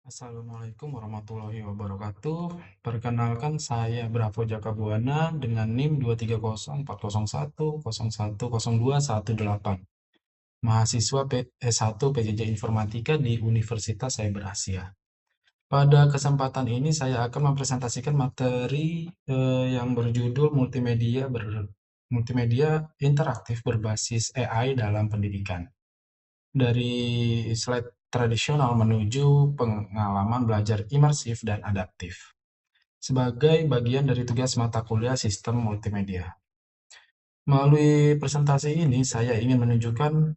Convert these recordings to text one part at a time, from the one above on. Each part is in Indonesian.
Assalamualaikum warahmatullahi wabarakatuh. Perkenalkan saya Bravo Jaka Buana dengan NIM 230401010010218. Mahasiswa S1 PJJ Informatika di Universitas Cyber Asia. Pada kesempatan ini saya akan mempresentasikan materi yang berjudul multimedia interaktif berbasis AI dalam pendidikan. Dari slide tradisional menuju pengalaman belajar imersif dan adaptif sebagai bagian dari tugas mata kuliah sistem multimedia. Melalui presentasi ini, saya ingin menunjukkan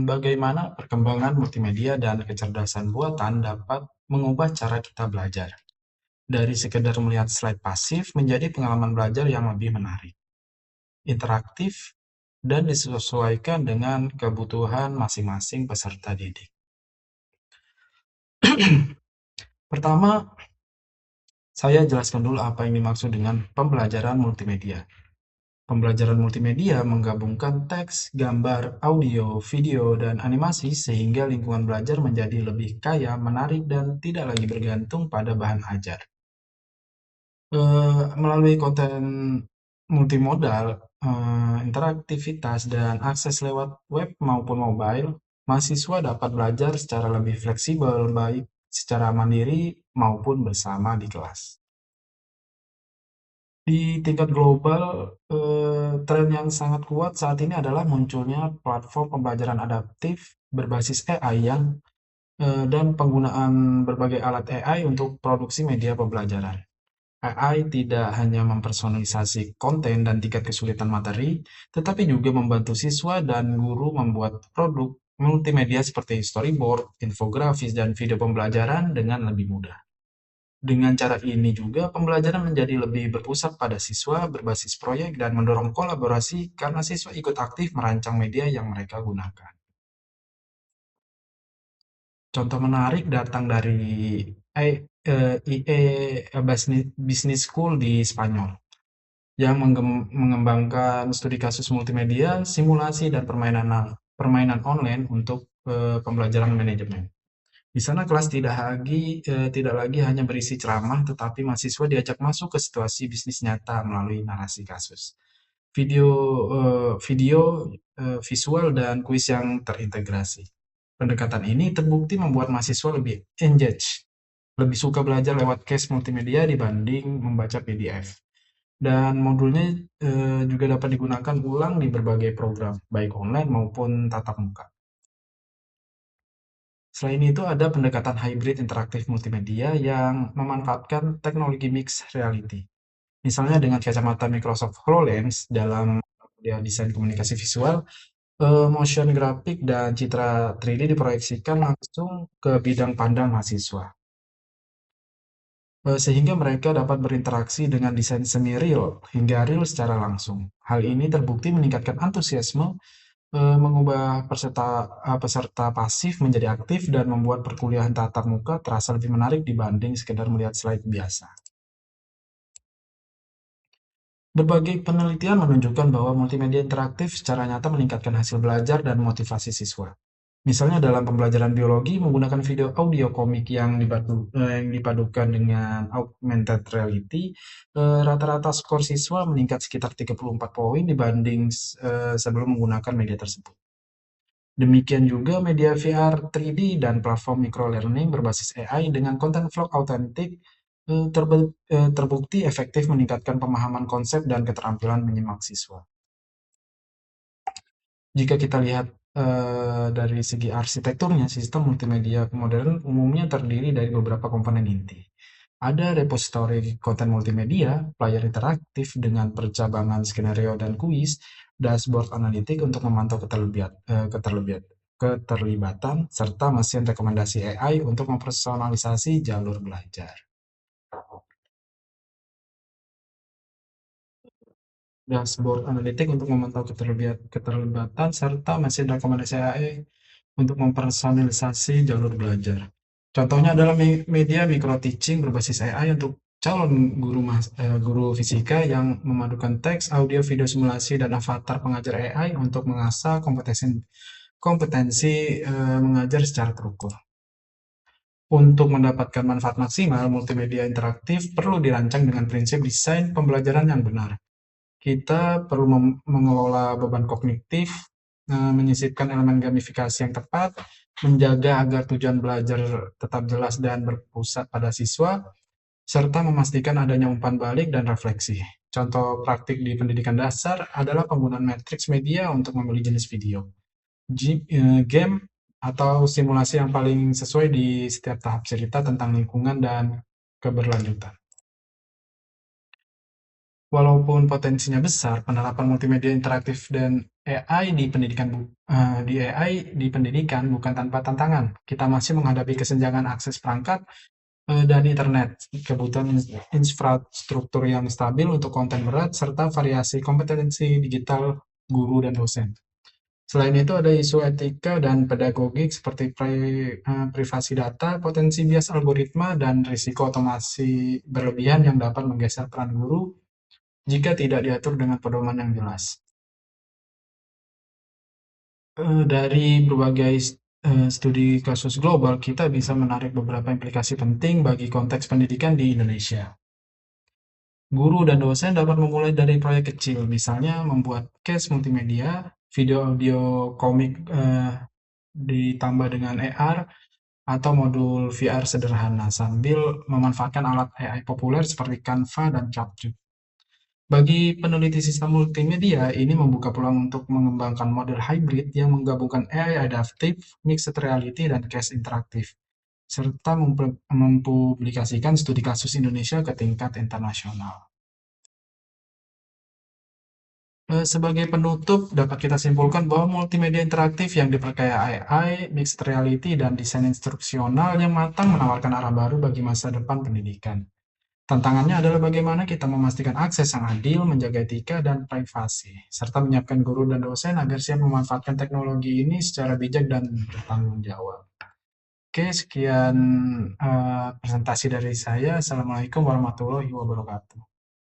bagaimana perkembangan multimedia dan kecerdasan buatan dapat mengubah cara kita belajar. Dari sekedar melihat slide pasif menjadi pengalaman belajar yang lebih menarik, interaktif, dan disesuaikan dengan kebutuhan masing-masing peserta didik. Pertama, saya jelaskan dulu apa yang dimaksud dengan pembelajaran multimedia. Pembelajaran multimedia menggabungkan teks, gambar, audio, video, dan animasi sehingga lingkungan belajar menjadi lebih kaya, menarik, dan tidak lagi bergantung pada bahan ajar. Melalui konten multimodal, interaktivitas, dan akses lewat web maupun mobile, mahasiswa dapat belajar secara lebih fleksibel, baik secara mandiri maupun bersama di kelas. Di tingkat global, tren yang sangat kuat saat ini adalah munculnya platform pembelajaran adaptif berbasis AI dan penggunaan berbagai alat AI untuk produksi media pembelajaran. AI tidak hanya mempersonalisasi konten dan tingkat kesulitan materi, tetapi juga membantu siswa dan guru membuat produk multimedia seperti storyboard, infografis, dan video pembelajaran dengan lebih mudah. Dengan cara ini juga pembelajaran menjadi lebih berpusat pada siswa, berbasis proyek, dan mendorong kolaborasi karena siswa ikut aktif merancang media yang mereka gunakan. Contoh menarik datang dari Business School di Spanyol yang mengembangkan studi kasus multimedia, simulasi, dan permainan online untuk pembelajaran manajemen. Di sana kelas tidak lagi hanya berisi ceramah, tetapi mahasiswa diajak masuk ke situasi bisnis nyata melalui narasi kasus. Visual dan kuis yang terintegrasi. Pendekatan ini terbukti membuat mahasiswa lebih engage, lebih suka belajar lewat case multimedia dibanding membaca PDF. Dan modulnya juga dapat digunakan ulang di berbagai program, baik online maupun tatap muka. Selain itu, ada pendekatan hybrid interaktif multimedia yang memanfaatkan teknologi mixed reality. Misalnya dengan kacamata Microsoft HoloLens dalam desain komunikasi visual, motion grafik dan citra 3D diproyeksikan langsung ke bidang pandang mahasiswa, sehingga mereka dapat berinteraksi dengan desain semi real hingga real secara langsung. Hal ini terbukti meningkatkan antusiasme, mengubah peserta pasif menjadi aktif, dan membuat perkuliahan tatap muka terasa lebih menarik dibanding sekedar melihat slide biasa. Berbagai penelitian menunjukkan bahwa multimedia interaktif secara nyata meningkatkan hasil belajar dan motivasi siswa. Misalnya dalam pembelajaran biologi, menggunakan video audio komik yang dipadukan dengan augmented reality, rata-rata skor siswa meningkat sekitar 34 poin dibanding sebelum menggunakan media tersebut. Demikian juga media VR 3D dan platform microlearning berbasis AI dengan konten vlog autentik terbukti efektif meningkatkan pemahaman konsep dan keterampilan menyimak siswa. Jika kita lihat dari segi arsitekturnya, sistem multimedia modern umumnya terdiri dari beberapa komponen inti. Ada repositori konten multimedia, player interaktif dengan percabangan skenario dan kuis, dashboard analitik untuk memantau keterlibatan, serta mesin rekomendasi AI untuk mempersonalisasi jalur belajar. Dashboard analitik untuk memantau keterlibatan, serta mesin rekomendasi AI untuk mempersonalisasi jalur belajar. Contohnya adalah media micro teaching berbasis AI untuk calon guru fisika yang memadukan teks, audio, video simulasi, dan avatar pengajar AI untuk mengasah kompetensi mengajar secara terukur. Untuk mendapatkan manfaat maksimal, multimedia interaktif perlu dirancang dengan prinsip desain pembelajaran yang benar. Kita perlu mengelola beban kognitif, menyisipkan elemen gamifikasi yang tepat, menjaga agar tujuan belajar tetap jelas dan berpusat pada siswa, serta memastikan adanya umpan balik dan refleksi. Contoh praktik di pendidikan dasar adalah penggunaan matriks media untuk memilih jenis video, game, atau simulasi yang paling sesuai di setiap tahap cerita tentang lingkungan dan keberlanjutan. Walaupun potensinya besar, penerapan multimedia interaktif dan AI di pendidikan bukan tanpa tantangan. Kita masih menghadapi kesenjangan akses perangkat dan internet, kebutuhan infrastruktur yang stabil untuk konten berat, serta variasi kompetensi digital guru dan dosen. Selain itu ada isu etika dan pedagogik seperti privasi data, potensi bias algoritma, dan risiko otomasi berlebihan yang dapat menggeser peran guru jika tidak diatur dengan pedoman yang jelas. Dari berbagai studi kasus global, kita bisa menarik beberapa implikasi penting bagi konteks pendidikan di Indonesia. Guru dan dosen dapat memulai dari proyek kecil, misalnya membuat case multimedia, video audio komik ditambah dengan AR, atau modul VR sederhana sambil memanfaatkan alat AI populer seperti Canva dan CapCut. Bagi peneliti sistem multimedia, ini membuka peluang untuk mengembangkan model hybrid yang menggabungkan AI adaptif, mixed reality, dan case interaktif, serta mempublikasikan studi kasus Indonesia ke tingkat internasional. Sebagai penutup, dapat kita simpulkan bahwa multimedia interaktif yang diperkaya AI, mixed reality, dan desain instruksional yang matang menawarkan arah baru bagi masa depan pendidikan. Tantangannya adalah bagaimana kita memastikan akses yang adil, menjaga etika dan privasi, serta menyiapkan guru dan dosen agar siap memanfaatkan teknologi ini secara bijak dan bertanggung jawab. Oke, sekian presentasi dari saya. Assalamualaikum warahmatullahi wabarakatuh.